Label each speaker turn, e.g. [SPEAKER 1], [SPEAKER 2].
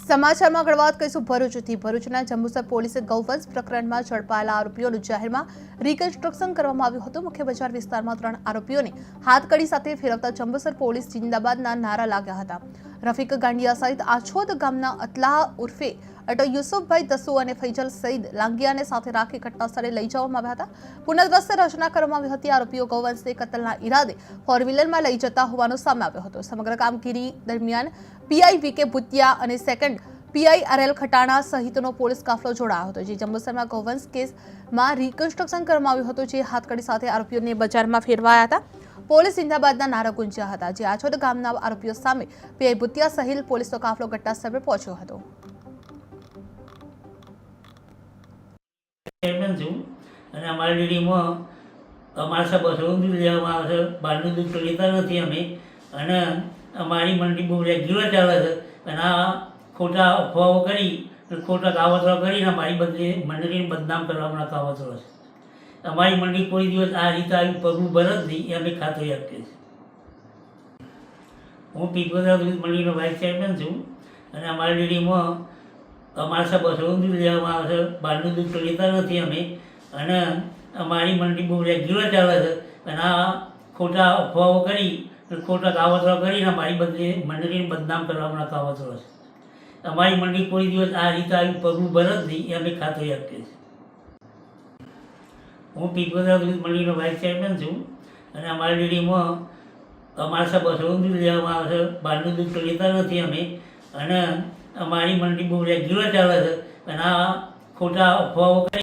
[SPEAKER 1] સમાચારમાં આગળ વાત કરીશું ભરૂચથી। ભરૂચના જંબુસર પોલીસે ગૌવંશ પ્રકરણમાં ઝડપાયેલા આરોપીઓનું જાહેરમાં રિકન્સ્ટ્રક્શન કરવામાં આવ્યું હતું। મુખ્ય બજાર વિસ્તારમાં 3 આરોપીઓને હાથકડી સાથે ફેરવતા જંબુસર પોલીસ જિંદાબાદના નારા લાગ્યા હતા। રફીક ગાંડિયા સહિત આછોદ ગામના અતલાહ ઉર્ફે અટો યુસુફભાઈ દસુ અને ફૈજલ સઈદ લાંગિયાને સાથે રાખી ઘટના સ્થળે લઈ જવામાં આવ્યા હતા। પુનર્વસ્ત રચના કરવામાં આવી હતી। આરોપીઓ ગૌવંશને કતલના ઈરાદે ફોર વ્હીલરમાં લઈ જતા હોવાનું સામે આવ્યો હતો। સમગ્ર કામગીરી દરમિયાન પીઆઈ વીકે ભુતિયા અને સેકન્ડ પીઆઈ આરએલ ખટાણા સહિતનો પોલીસ કાફલો જોડાયો હતો, જે જંબુસરમાં ગૌવંશ કેસમાં રિકન્સ્ટ્રક્શન કરવામાં આવ્યું હતું, જે હાથકડી સાથે આરોપીઓને બજારમાં ફેરવાયા હતા। પોલીસ જિંદાબાદના નારા ગુંજ્યા હતા, જે આછોદ ગામના આરોપીઓ સામે પીઆઈ ભુતિયા સહિત પોલીસનો કાફલો ઘટના સ્થળે પહોંચ્યો હતો।
[SPEAKER 2] અને અમારી ડેરીમાં અમારા સાહેબ બસડું દૂધ લેવામાં આવે છે, બહારનું દૂધ તો લેતા નથી અમે। અને અમારી મંડી બહુ રેગ્યુલર ચાલે છે અને આ ખોટા અફવાઓ કરી ખોટા કાવતરા કરીને અમારી મંડળીને બદનામ કરવાના કાવતરો છે। અમારી મંડી કોઈ દિવસ આ રીતે આવી પગલું ભરે જ નહીં, એ અમે ખાતરી આપીએ છીએ। હું પીપળા દૂધ મંડીનો વાઇસ ચેરમેન છું અને અમારી ડેરીમાં અમારા સાહેબ બસડું દૂધ લેવામાં આવે છે, બહારનું દૂધ તો લેતા નથી અમે। અને અમારી મંડી બહુ રેગ્યુલર ચાલે છે અને આ ખોટા અફવાઓ કરી ખોટા કાવતરા કરીને અમારી મંડળીને બદનામ કરવાના કાવતરો છે। અમારી મંડી કોઈ દિવસ આ રીતે આવી પગલું ભરે જ નહીં, એ અમે ખાતરી આપીએ છીએ। હું પીપળા દૂધ મંડીનો વાઇસ ચેરમેન છું અને અમારી ડેરીમાં અમારા સાહેબ બસડું દૂધ લેવામાં આવે છે, બહારનું દૂધ તો લેતા નથી અમે। અને અમારી મંડી બહુ રેગ્યુલર ચાલે છે અને આ ખોટા અફવાઓ કરી